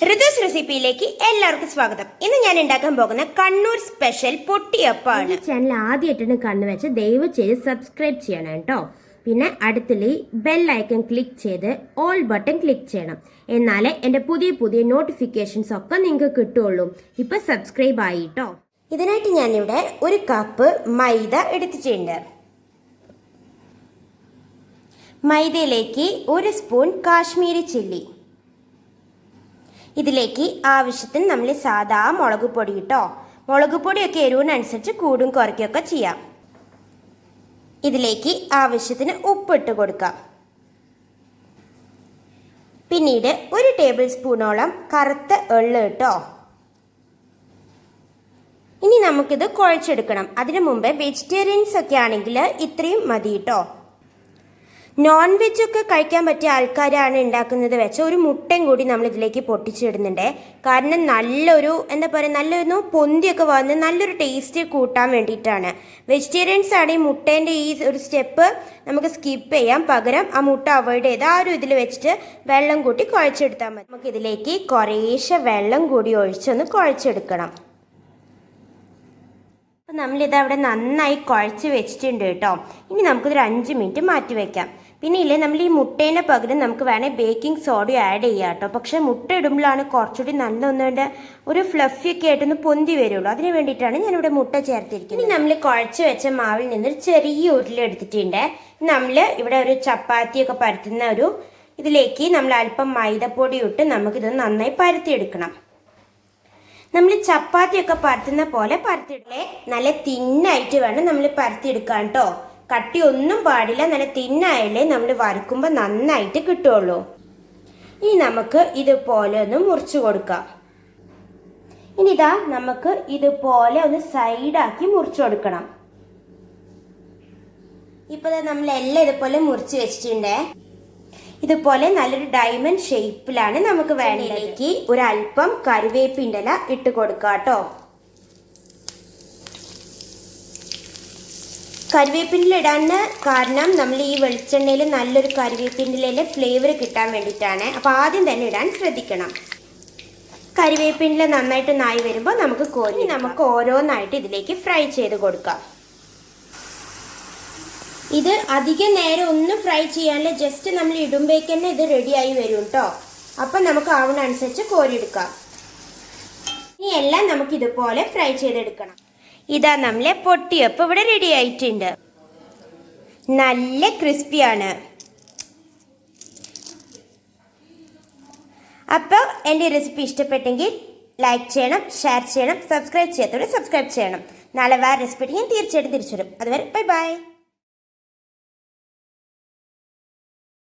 rithus റെസിപ്പിയിലേക്ക് എല്ലാവർക്കും സ്വാഗതം. ഇന്ന് ഞാൻ ഉണ്ടാക്കാൻ പോകുന്ന കണ്ണൂർ സ്പെഷ്യൽ പൊട്ടിയപ്പാണ്. ചാനൽ ആദ്യമായിട്ടാണ് കണ്ടുവെച്ച് ദയവ് ചെയ്ത് സബ്സ്ക്രൈബ് ചെയ്യണം കേട്ടോ. പിന്നെ അടുത്തുള്ള ബെൽ ഐക്കൺ ക്ലിക്ക് ചെയ്ത് ഓൾ ബട്ടൺ ക്ലിക്ക് ചെയ്യണം. എന്നാലേ എൻ്റെ പുതിയ നോട്ടിഫിക്കേഷൻസ് ഒക്കെ നിങ്ങൾക്ക് കിട്ടുള്ളൂ. ഇപ്പൊ സബ്സ്ക്രൈബ് ആയി കേട്ടോ. ഇതിനായിട്ട് ഞാനിവിടെ 1 കപ്പ് മൈദ എടുത്തിട്ടുണ്ട്. മൈദയിലേക്ക് 1 സ്പൂൺ കാശ്മീരി ചില്ലി, ഇതിലേക്ക് ആവശ്യത്തിന് നമ്മൾ സാധാ മുളക് പൊടി കേട്ടോ. മുളക് പൊടിയൊക്കെ എരിവിനനുസരിച്ച് കൂടും കുറയ്ക്കുകയൊക്കെ ചെയ്യാം. ഇതിലേക്ക് ആവശ്യത്തിന് ഉപ്പിട്ട് കൊടുക്കാം. പിന്നീട് 1 ടേബിൾ സ്പൂണോളം കറുത്ത എള്ള് കേട്ടോ. ഇനി നമുക്കിത് കുഴച്ചെടുക്കണം. അതിനു മുമ്പ് വെജിറ്റേറിയൻസ് ഒക്കെ ആണെങ്കിൽ ഇത്രയും മതി കേട്ടോ. നോൺ വെജ് ഒക്കെ കഴിക്കാൻ പറ്റിയ ആൾക്കാരാണ് ഉണ്ടാക്കുന്നത് വെച്ചാൽ 1 മുട്ടയും കൂടി നമ്മൾ ഇതിലേക്ക് പൊട്ടിച്ചിടുന്നുണ്ട്. കാരണം നല്ലൊരു നല്ലൊരു പൊന്തിയൊക്കെ വന്ന് നല്ലൊരു ടേസ്റ്റ് കൂട്ടാൻ വേണ്ടിയിട്ടാണ്. വെജിറ്റേറിയൻസ് ആണെങ്കിൽ മുട്ടേൻ്റെ ഈ ഒരു സ്റ്റെപ്പ് നമുക്ക് സ്കിപ്പ് ചെയ്യാം. പകരം ആ മുട്ട അവോയ്ഡ് ചെയ്ത് ആ ഒരു ഇതിൽ വെച്ചിട്ട് വെള്ളം കൂട്ടി കുഴച്ചെടുത്താൽ മതി. നമുക്ക് ഇതിലേക്ക് കുറേശ്ശെ വെള്ളം കൂടി ഒഴിച്ചൊന്ന് കുഴച്ചെടുക്കണം. അപ്പം നമ്മളിത് അവിടെ നന്നായി കുഴച്ച് വെച്ചിട്ടുണ്ട് കേട്ടോ. ഇനി നമുക്കിതൊരു 5 മിനിറ്റ് മാറ്റി വയ്ക്കാം. പിന്നെ ഇല്ലേ, നമ്മൾ ഈ മുട്ടേനെ പകരം നമുക്ക് വേണേൽ ബേക്കിംഗ് സോഡയും ആഡ് ചെയ്യാം കേട്ടോ. പക്ഷെ മുട്ട ഇടുമ്പോഴാണ് കുറച്ചുകൂടി നല്ലൊന്നുകൊണ്ട് ഒരു ഫ്ലഫിയൊക്കെ ആയിട്ടൊന്ന് പൊന്തി വരുള്ളൂ. അതിന് വേണ്ടിയിട്ടാണ് ഞാനിവിടെ മുട്ട ചേർത്തിരിക്കുന്നത്. ഇനി നമ്മൾ കുഴച്ച് വെച്ച മാവിൽ നിന്നൊരു ചെറിയ ഉരുളെടുത്തിട്ടുണ്ട്. നമ്മൾ ഇവിടെ ഒരു ചപ്പാത്തിയൊക്കെ പരത്തുന്ന ഇതിലേക്ക് നമ്മൾ അല്പം മൈദപ്പൊടി ഇട്ട് നമുക്കിത് നന്നായി പരത്തിയെടുക്കണം. നമ്മൾ ചപ്പാത്തിയൊക്കെ പരത്തുന്ന പോലെ പരത്തിയിടലേ, നല്ല തിന്നായിട്ട് വേണം നമ്മൾ പരത്തിയെടുക്കാൻ കേട്ടോ. കട്ടി ഒന്നും പാടില്ല. നല്ല തിന്നായാലേ നമ്മൾ വറുക്കുമ്പോൾ നന്നായിട്ട് കിട്ടുള്ളൂ. ഇനി നമുക്ക് ഇതുപോലെ ഒന്ന് മുറിച്ചു കൊടുക്കാം. ഇനി ഇതാ നമുക്ക് ഇതുപോലെ ഒന്ന് സൈഡാക്കി മുറിച്ചു കൊടുക്കണം. ഇപ്പൊ നമ്മളെല്ലാം ഇതുപോലെ മുറിച്ച് വെച്ചിട്ടുണ്ടേ. ഇതുപോലെ നല്ലൊരു ഡയമണ്ട് ഷേപ്പിലാണ് നമുക്ക് വേണ്ടതിലേക്ക് ഒരല്പം കറിവേപ്പിൻ്റെ ഇല ഇട്ട് കൊടുക്കാം കേട്ടോ. കറിവേപ്പിൻ്റെ ഇടാൻ കാരണം നമ്മൾ ഈ വെളിച്ചെണ്ണയിൽ നല്ലൊരു കറിവേപ്പിൻ്റെ ഇലയിലെ ഫ്ലേവർ കിട്ടാൻ വേണ്ടിയിട്ടാണ്. അപ്പോൾ ആദ്യം തന്നെ ഇടാൻ ശ്രദ്ധിക്കണം. കറിവേപ്പിൻ്റെ നന്നായിട്ട് നായി വരുമ്പോൾ നമുക്ക് ഓരോന്നായിട്ട് ഇതിലേക്ക് ഫ്രൈ ചെയ്ത് കൊടുക്കാം. ഇത് അധികം നേരം ഒന്നും ഫ്രൈ ചെയ്യാനില്ല. ജസ്റ്റ് നമ്മൾ ഇടുമ്പോഴേക്ക് തന്നെ ഇത് റെഡിയായി വരും കേട്ടോ. അപ്പം നമുക്ക് ആവുന്നതനുസരിച്ച് കോരിയെടുക്കാം. ഇനി എല്ലാം നമുക്ക് ഇതുപോലെ ഫ്രൈ ചെയ്തെടുക്കണം. ഇതാ നമ്മളെ പൊട്ടിയപ്പം ഇവിടെ റെഡി ആയിട്ടുണ്ട്. നല്ല ക്രിസ്പിയാണ്. അപ്പോൾ എൻ്റെ റെസിപ്പി ഇഷ്ടപ്പെട്ടെങ്കിൽ ലൈക്ക് ചെയ്യണം, ഷെയർ ചെയ്യണം, സബ്സ്ക്രൈബ് ചെയ്യാത്തവരെ സബ്സ്ക്രൈബ് ചെയ്യണം. നാളെ വേറെ റെസിപ്പി ഞാൻ തീർച്ചയായിട്ടും തിരിച്ചു വരും. അതുവരെ ബൈ ബൈ.